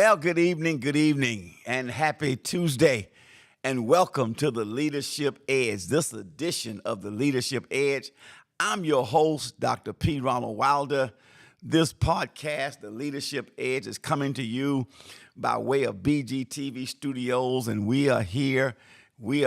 Well, good evening, and happy Tuesday, and welcome to the Leadership Edge, this edition of the Leadership Edge. I'm your host, Dr. P. Ronald Wilder. This podcast, the Leadership Edge, is coming to you by way of BGTV Studios, and we are here. We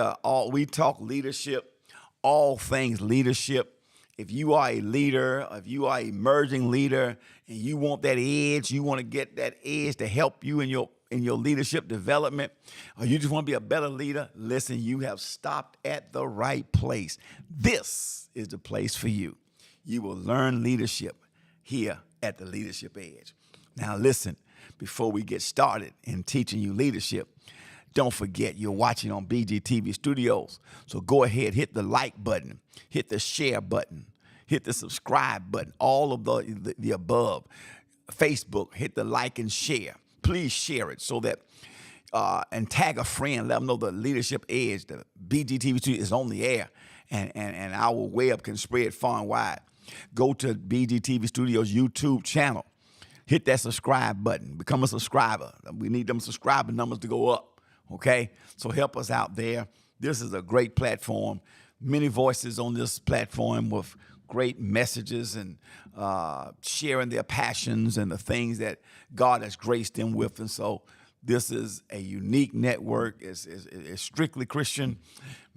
talk leadership, all things leadership. If you are a leader, if you are an emerging leader, and you want that edge, you want to get that edge to help you in your leadership development, or you just want to be a better leader, listen, you have stopped at the right place. This is the place for you. You will learn leadership here at the Leadership Edge. Now listen, before we get started in teaching you leadership, don't forget you're watching on BGTV Studios. So go ahead, hit the like button, hit the share button, hit the subscribe button, all of the above. Facebook, hit the like and share. Please share it so that, and tag a friend, let them know the Leadership Edge, the BGTV Studios is on the air, and our web can spread far and wide. Go to BGTV Studios YouTube channel. Hit that subscribe button. Become a subscriber. We need them subscriber numbers to go up. Okay, so help us out there. This is a great platform. Many voices on this platform with great messages and sharing their passions and the things that God has graced them with. And so this is a unique network. It's strictly Christian,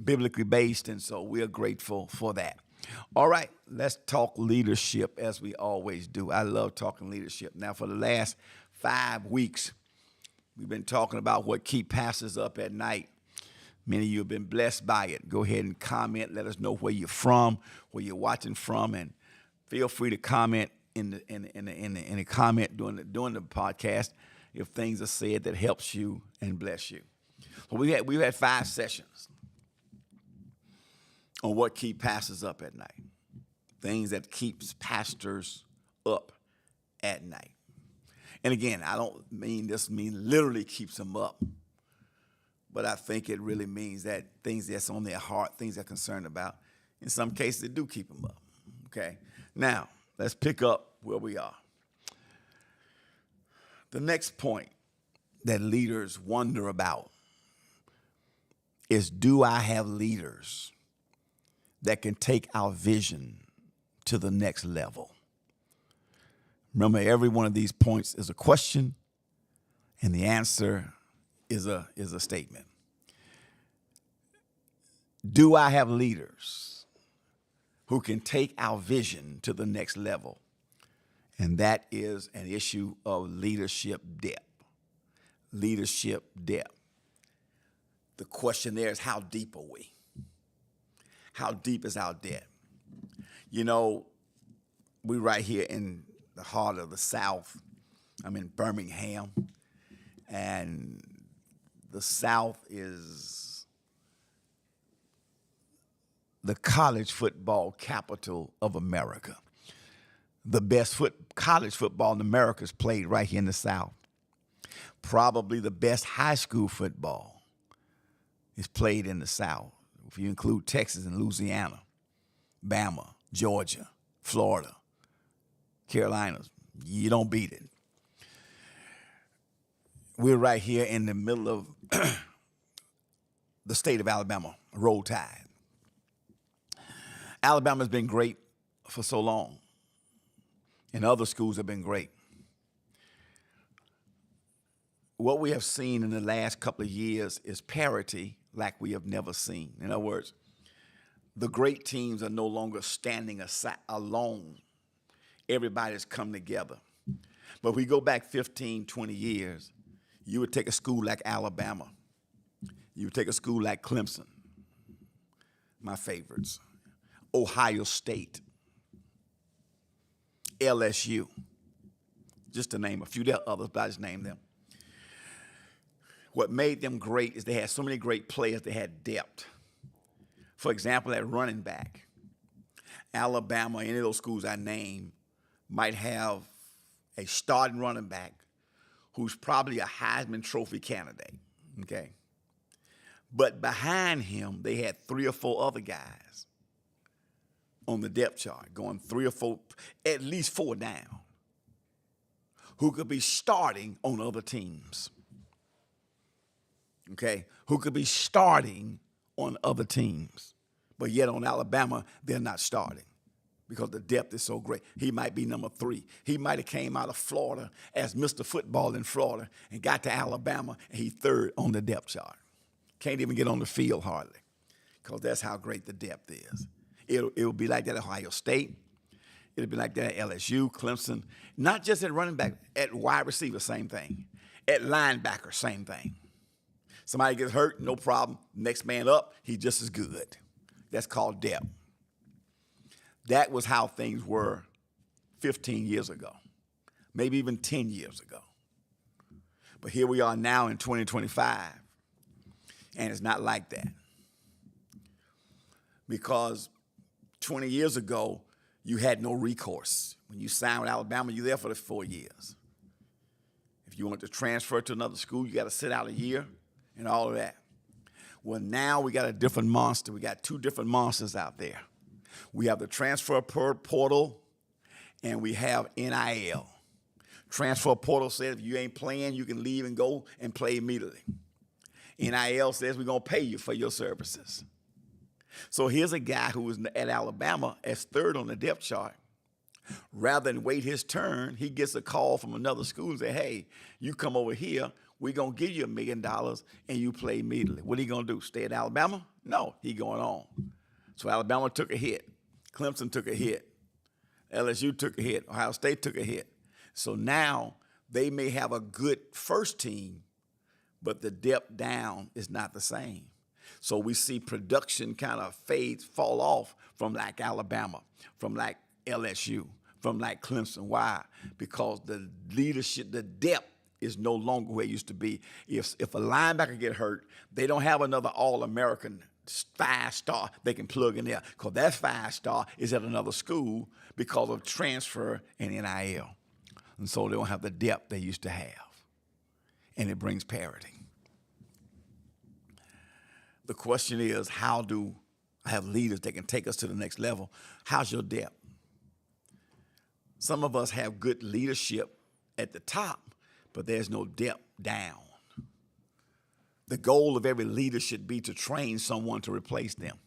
biblically based, and so we are grateful for that. All right, let's talk leadership as we always do. I love talking leadership. Now, for the last 5 weeks, we've been talking about what keeps pastors up at night. Many of you have been blessed by it. Go ahead and comment. Let us know where you're from, where you're watching from, and feel free to comment in the comment during the podcast if things are said that helps you and bless you. So we've had 5 sessions on what keeps pastors up at night, things that keeps pastors up at night. And again, I don't mean this literally keeps them up, but I think it really means that things that's on their heart, things they're concerned about, in some cases, it do keep them up, okay? Now, let's pick up where we are. The next point that leaders wonder about is, do I have leaders that can take our vision to the next level? Remember, every one of these points is a question, and the answer is a statement. Do I have leaders who can take our vision to the next level? And that is an issue of leadership depth. Leadership depth. The question there is, how deep are we? How deep is our depth? You know, we're right here in the heart of the South. I'm in Birmingham, and the South is the college football capital of America. The best college football in America is played right here in the South. Probably the best high school football is played in the South, if you include Texas and Louisiana, Bama, Georgia, Florida, Carolinas. You don't beat it. We're right here in the middle of the state of Alabama, Roll Tide. Alabama's been great for so long, and other schools have been great. What we have seen in the last couple of years is parity like we have never seen. In other words, the great teams are no longer standing alone. Everybody's come together. But if we go back 15, 20 years, you would take a school like Alabama. You would take a school like Clemson, my favorites, Ohio State, LSU, just to name a few. There are others, but I just named them. What made them great is they had so many great players, they had depth. For example, at running back, Alabama, any of those schools I named, might have a starting running back who's probably a Heisman Trophy candidate, okay? But behind him, they had 3 or 4 other guys on the depth chart, going 3 or 4, at least 4 down, who could be starting on other teams. Okay, who could be starting on other teams. But yet on Alabama, they're not starting because the depth is so great. He might be number 3. He might have came out of Florida as Mr. Football in Florida and got to Alabama, and he's 3rd on the depth chart. Can't even get on the field hardly because that's how great the depth is. It'll be like that at Ohio State. It'll be like that at LSU, Clemson. Not just at running back, at wide receiver, same thing. At linebacker, same thing. Somebody gets hurt, no problem. Next man up, he's just as good. That's called depth. That was how things were 15 years ago, maybe even 10 years ago. But here we are now in 2025, and it's not like that. Because 20 years ago, you had no recourse. When you signed with Alabama, you're there for the 4 years. If you want to transfer to another school, you got to sit out a year and all of that. Well, now we got a different monster. We got 2 different monsters out there. We have the transfer portal, and we have NIL. Transfer portal says if you ain't playing, you can leave and go and play immediately. NIL says we're going to pay you for your services. So here's a guy who was at Alabama as 3rd on the depth chart. Rather than wait his turn, he gets a call from another school and say, hey, you come over here, we're going to give you $1 million, and you play immediately. What are you going to do, stay at Alabama? No, he going on. So Alabama took a hit. Clemson took a hit. LSU took a hit. Ohio State took a hit. So now they may have a good first team, but the depth down is not the same. So we see production kind of fall off from like Alabama, from like LSU, from like Clemson. Why? Because the leadership, the depth is no longer where it used to be. If a linebacker get hurt, they don't have another All-American 5-star they can plug in there because that 5-star is at another school because of transfer and NIL. And so they don't have the depth they used to have. And it brings parity. The question is, how do I have leaders that can take us to the next level? How's your depth? Some of us have good leadership at the top, but there's no depth down. The goal of every leader should be to train someone to replace them.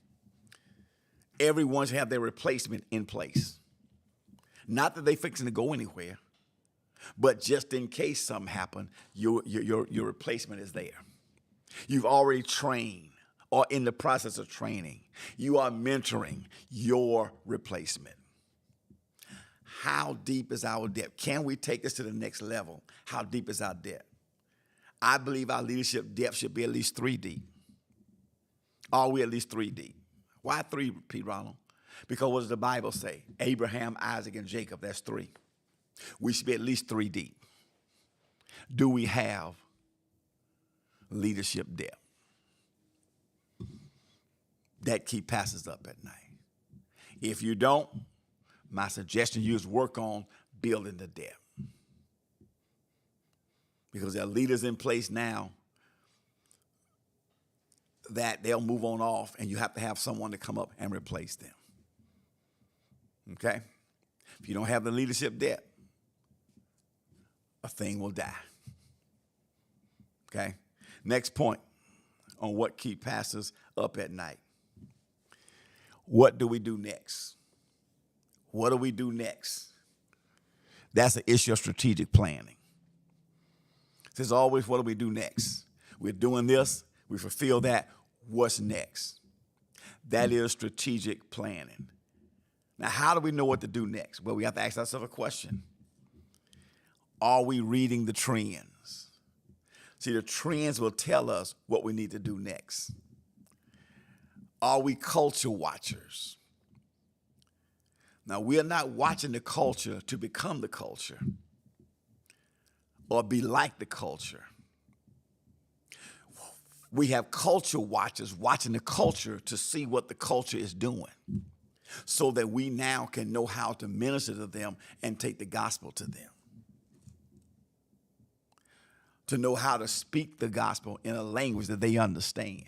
Everyone should have their replacement in place. Not that they're fixing to go anywhere, but just in case something happens, your replacement is there. You've already trained or in the process of training. You are mentoring your replacement. How deep is our depth? Can we take this to the next level? How deep is our depth? I believe our leadership depth should be at least 3 deep. Are we at least 3 deep? Why 3, P. Ronald? Because what does the Bible say? Abraham, Isaac, and Jacob, that's 3. We should be at least 3 deep. Do we have leadership depth that keep pastors up at night? If you don't, my suggestion to you is work on building the depth. Because there are leaders in place now that they'll move on off, and you have to have someone to come up and replace them. Okay? If you don't have the leadership depth, a thing will die. Okay? Next point on what keep pastors up at night. What do we do next? What do we do next? That's an issue of strategic planning. There's always, what do we do next? We're doing this, we fulfill that, what's next? That is strategic planning. Now, how do we know what to do next? Well, we have to ask ourselves a question. Are we reading the trends? See, the trends will tell us what we need to do next. Are we culture watchers? Now, we are not watching the culture to become the culture or be like the culture. We have culture watchers watching the culture to see what the culture is doing so that we now can know how to minister to them and take the gospel to them. To know how to speak the gospel in a language that they understand.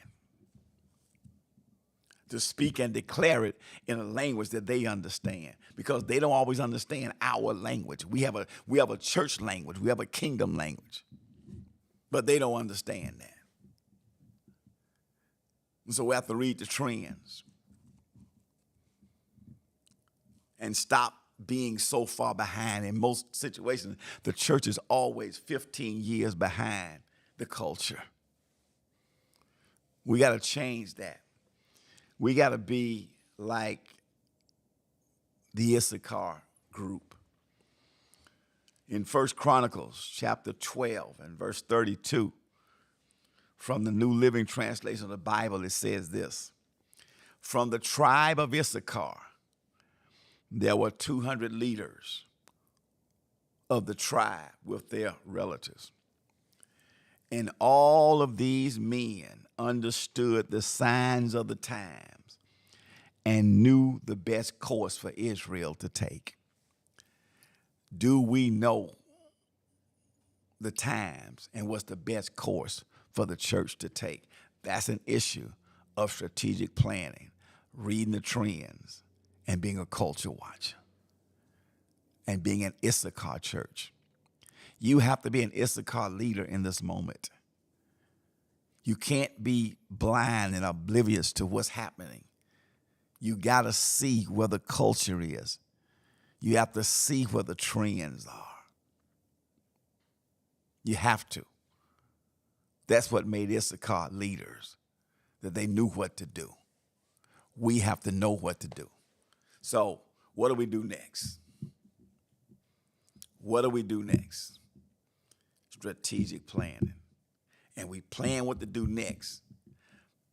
to speak and declare it in a language that they understand, because they don't always understand our language. We have a church language, we have a kingdom language, but they don't understand that. And so we have to read the trends and stop being so far behind. In most situations, the church is always 15 years behind the culture. We got to change that. We got to be like the Issachar group. In 1 Chronicles chapter 12 and verse 32, from the New Living Translation of the Bible, it says this: from the tribe of Issachar, there were 200 leaders of the tribe with their relatives. And all of these men understood the signs of the times and knew the best course for Israel to take. Do we know the times and what's the best course for the church to take? That's an issue of strategic planning, reading the trends, and being a culture watcher, and being an Issachar church. You have to be an Issachar leader in this moment. You can't be blind and oblivious to what's happening. You got to see where the culture is. You have to see where the trends are. You have to. That's what made Issachar leaders, that they knew what to do. We have to know what to do. So what do we do next? What do we do next? Strategic planning. And we plan what to do next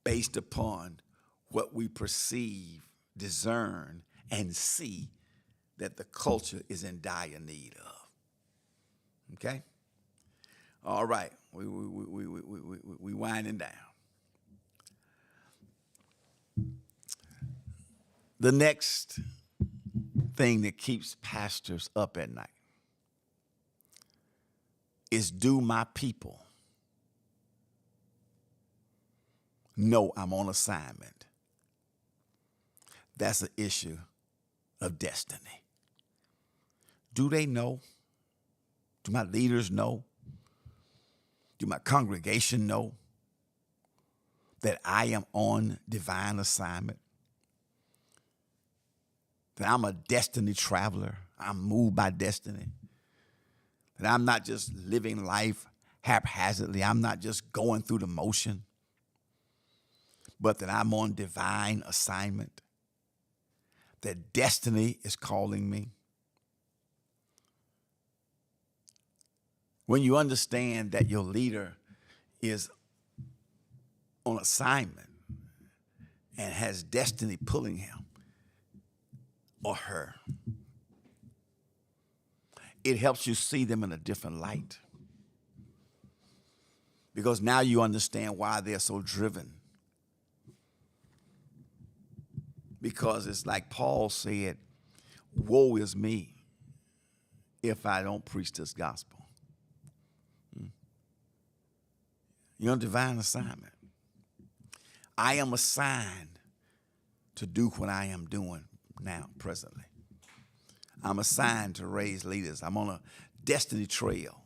based upon what we perceive, discern, and see that the culture is in dire need of. Okay? All right. We winding down. The next thing that keeps pastors up at night is, do my people know I'm on assignment? That's an issue of destiny. Do they know? Do my leaders know? Do my congregation know that I am on divine assignment? That I'm a destiny traveler? I'm moved by destiny? That I'm not just living life haphazardly. I'm not just going through the motion, but that I'm on divine assignment? That destiny is calling me? When you understand that your leader is on assignment and has destiny pulling him or her, it helps you see them in a different light. Because now you understand why they're so driven. Because it's like Paul said, woe is me if I don't preach this gospel. You're on divine assignment. I am assigned to do what I am doing now, presently. I'm assigned to raise leaders. I'm on a destiny trail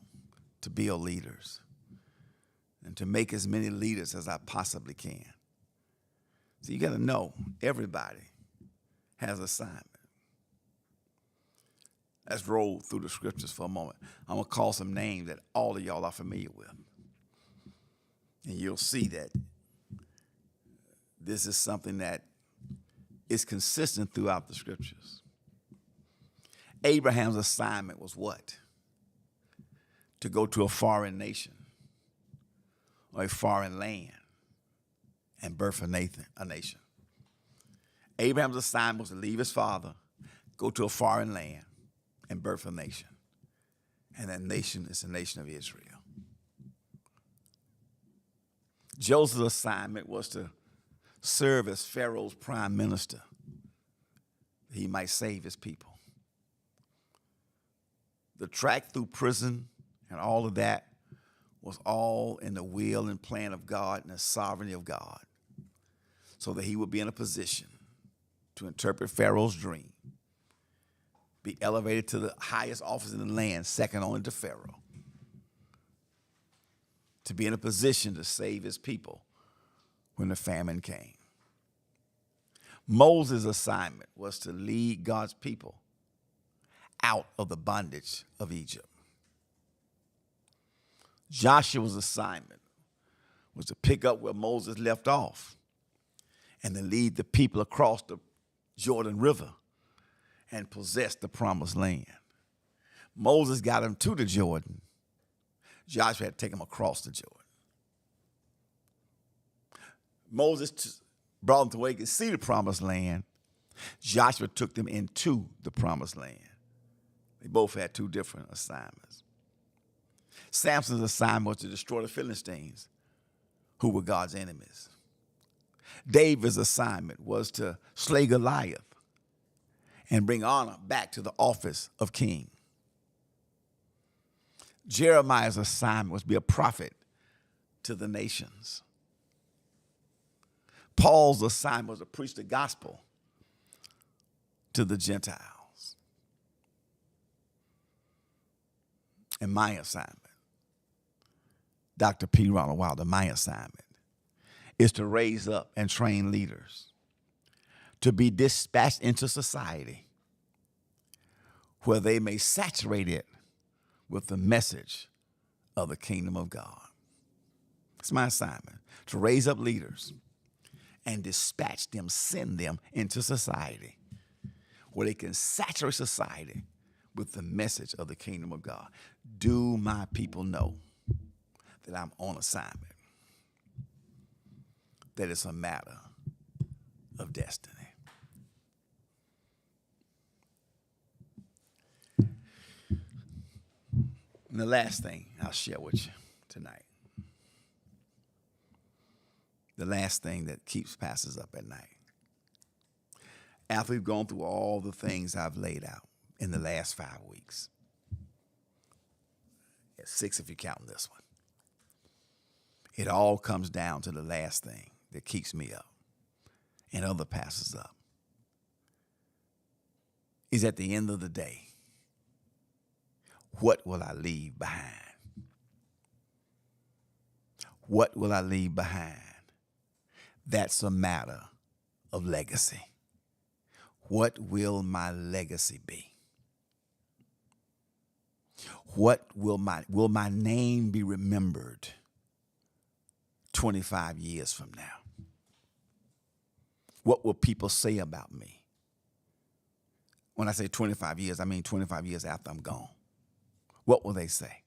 to build leaders and to make as many leaders as I possibly can. So you got to know everybody has assignment. Let's roll through the scriptures for a moment. I'm going to call some names that all of y'all are familiar with. And you'll see that this is something that is consistent throughout the scriptures. Abraham's assignment was what? To go to a foreign nation or a foreign land and birth a nation. Abraham's assignment was to leave his father, go to a foreign land, and birth a nation. And that nation is the nation of Israel. Joseph's assignment was to serve as Pharaoh's prime minister, that he might save his people. The track through prison and all of that was all in the will and plan of God and the sovereignty of God. so that he would be in a position to interpret Pharaoh's dream, be elevated to the highest office in the land, second only to Pharaoh, to be in a position to save his people when the famine came. Moses' assignment was to lead God's people out of the bondage of Egypt. Joshua's assignment was to pick up where Moses left off and to lead the people across the Jordan River and possess the promised land. Moses got him to the Jordan. Joshua had to take him across the Jordan. Moses brought them to where he could see the promised land. Joshua took them into the promised land. They both had two different assignments. Samson's assignment was to destroy the Philistines, who were God's enemies. David's assignment was to slay Goliath and bring honor back to the office of king. Jeremiah's assignment was to be a prophet to the nations. Paul's assignment was to preach the gospel to the Gentiles. And my assignment, Dr. P. Ronald Wilder, my assignment is to raise up and train leaders to be dispatched into society where they may saturate it with the message of the kingdom of God. It's my assignment, to raise up leaders and dispatch them, send them into society where they can saturate society with the message of the kingdom of God. Do my people know that I'm on assignment, that it's a matter of destiny. And the last thing I'll share with you tonight, the last thing that keeps pastors up at night, after we've gone through all the things I've laid out in the last 5 weeks, 6 if you're counting this one, it all comes down to the last thing that keeps me up and other pastors up, is at the end of the day, what will I leave behind? What will I leave behind? That's a matter of legacy. What will my legacy be? Will my name be remembered 25 years from now? What will people say about me? When I say 25 years, I mean 25 years after I'm gone. What will they say?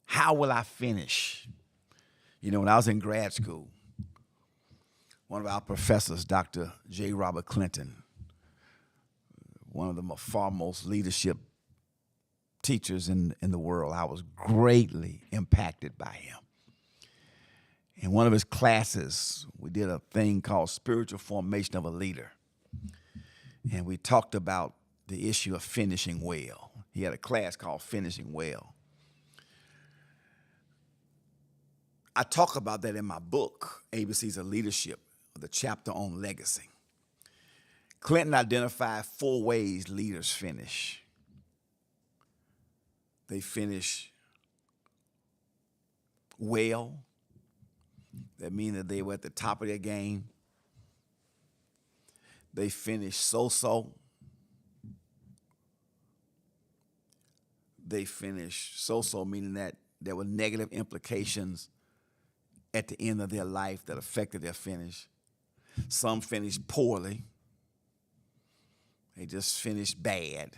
How will I finish? You know, when I was in grad school, one of our professors, Dr. J. Robert Clinton, one of the foremost leadership teachers in the world, I was greatly impacted by him. In one of his classes, we did a thing called Spiritual Formation of a Leader. And we talked about the issue of finishing well. He had a class called Finishing Well. I talk about that in my book, ABCs of Leadership, the chapter on legacy. Clinton identified 4 ways leaders finish. They finish well. That means that they were at the top of their game. They finish so-so. They finish so-so, meaning that there were negative implications at the end of their life that affected their finish. Some finished poorly. They just finished bad.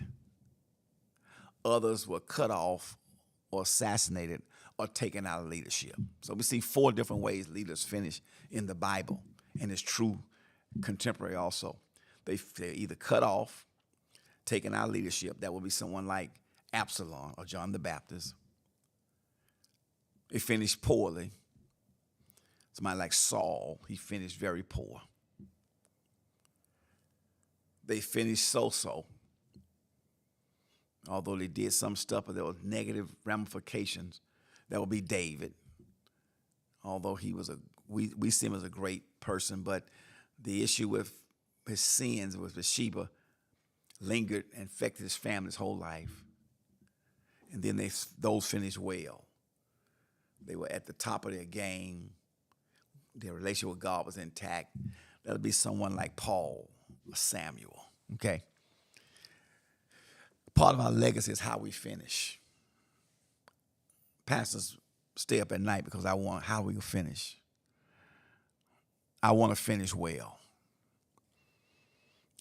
Others were cut off or assassinated or taken out of leadership. So we see 4 different ways leaders finish in the Bible, and it's true contemporary also. They're either cut off, taken out of leadership. That would be someone like Absalom or John the Baptist. They finished poorly. Somebody like Saul, he finished very poor. They finished so-so. Although they did some stuff, but there was negative ramifications. That would be David. Although he was a we see him as a great person, but the issue with his sins with Bathsheba lingered and affected his family's whole life. And then those finished well. They were at the top of their game. Their relationship with God was intact. That'll be someone like Paul or Samuel. Okay. Part of our legacy is how we finish. Pastors stay up at night because I want how we will finish. I want to finish well.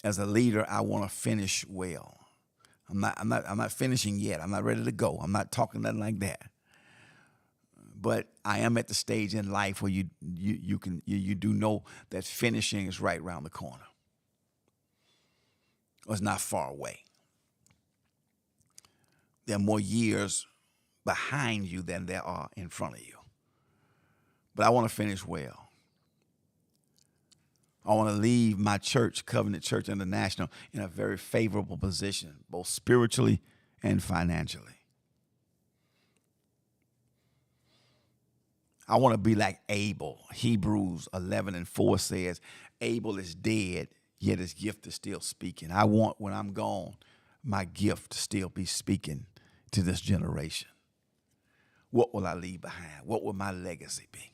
As a leader, I want to finish well. I'm not finishing yet. I'm not ready to go. I'm not talking nothing like that. But I am at the stage in life where you do know that finishing is right around the corner. Or it's not far away. There are more years behind you than there are in front of you. But I want to finish well. I want to leave my church, Covenant Church International, in a very favorable position, both spiritually and financially. I want to be like Abel. Hebrews 11:4 says, Abel is dead, yet his gift is still speaking. I want, when I'm gone, my gift to still be speaking to this generation. What will I leave behind? What will my legacy be?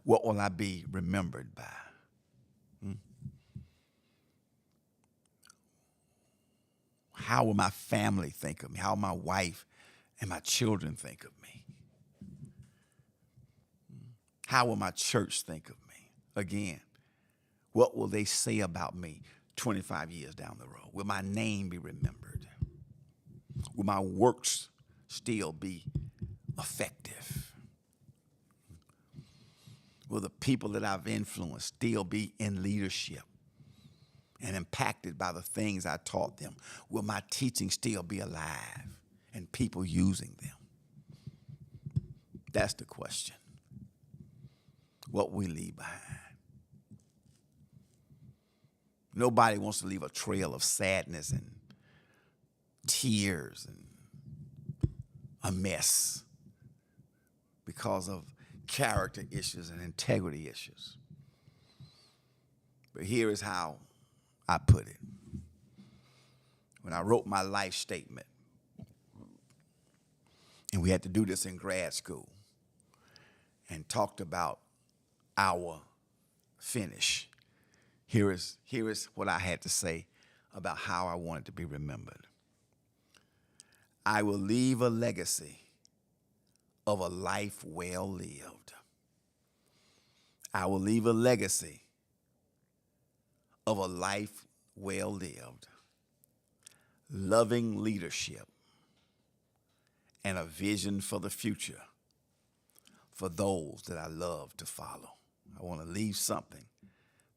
What will I be remembered by? How will my family think of me? How will my wife and my children think of me? How will my church think of me? Again, what will they say about me 25 years down the road? Will my name be remembered? Will my works still be effective? Will the people that I've influenced still be in leadership and impacted by the things I taught them? Will my teaching still be alive and people using them? That's the question. What we leave behind. Nobody wants to leave a trail of sadness and tears and a mess because of character issues and integrity issues. But here is how I put it. When I wrote my life statement, and we had to do this in grad school, and talked about our finish, here is what I had to say about how I wanted to be remembered. I will leave a legacy of a life well lived. I will leave a legacy of a life well lived, loving leadership, and a vision for the future for those that I love to follow. I want to leave something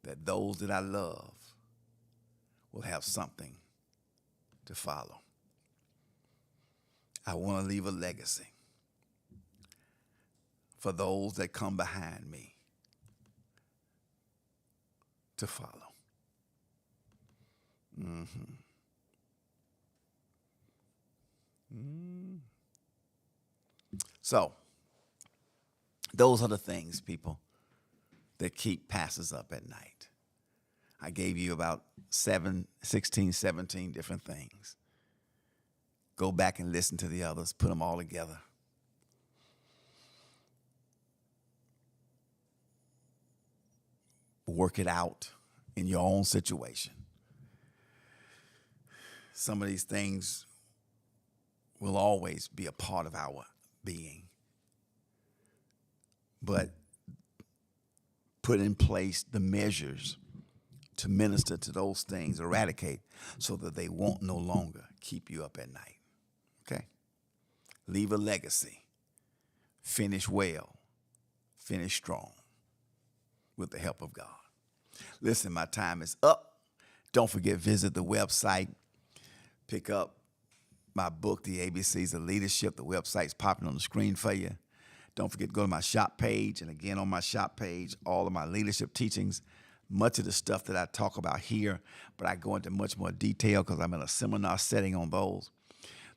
that those that I love will have something to follow. I want to leave a legacy for those that come behind me to follow. So, those are the things, people, that keep pastors up at night. I gave you about 16, 17 different things. Go back and listen to the others, put them all together. Work it out in your own situation. Some of these things will always be a part of our being. But put in place the measures to minister to those things, eradicate, so that they won't no longer keep you up at night. Okay? Leave a legacy. Finish well. Finish strong with the help of God. Listen, my time is up. Don't forget, visit the website. Pick up my book, The ABCs of Leadership. The website's popping on the screen for you. Don't forget to go to my shop page. And again, on my shop page, all of my leadership teachings, much of the stuff that I talk about here, but I go into much more detail because I'm in a seminar setting on those.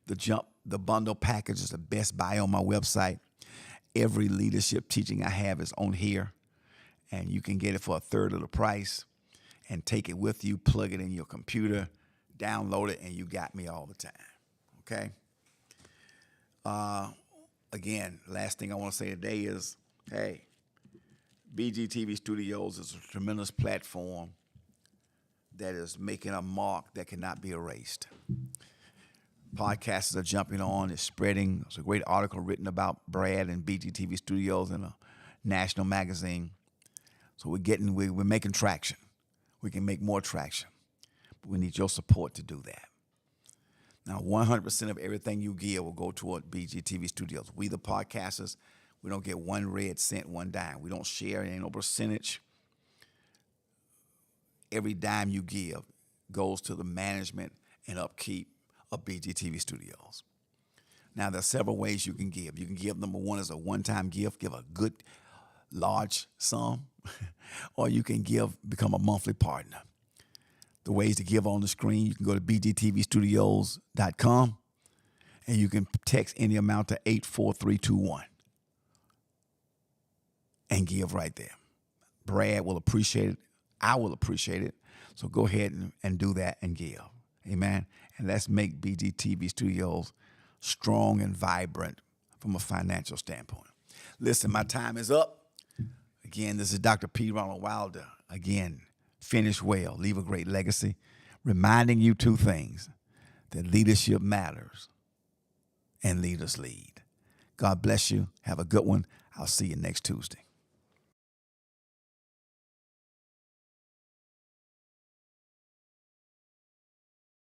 The bundle package is the best buy on my website. Every leadership teaching I have is on here, and you can get it for a third of the price and take it with you, plug it in your computer, download it, and you got me all the time, okay? Again, last thing I want to say today is, hey, BGTV Studios is a tremendous platform that is making a mark that cannot be erased. Podcasters are jumping on, it's spreading. There's a great article written about Brad and BGTV Studios in a national magazine. So we're making traction. We can make more traction, but we need your support to do that. Now, 100% of everything you give will go toward BGTV Studios. We, the podcasters, we don't get 1 red cent, 1 dime. We don't share, ain't no percentage. Every dime you give goes to the management and upkeep of BGTV Studios. Now, there are several ways you can give. You can give, number one, as a one-time gift, give a good, large sum, or you can become a monthly partner. The ways to give on the screen, you can go to bgtvstudios.com, and you can text any amount to 84321 and give right there. Brad will appreciate it. I will appreciate it. So go ahead and do that and give. Amen. And let's make BGTV Studios strong and vibrant from a financial standpoint. Listen, my time is up. Again, this is Dr. P. Ronald Wilder. Again, finish well, leave a great legacy, reminding you 2 things, that leadership matters and leaders lead. God bless you. Have a good one. I'll see you next Tuesday.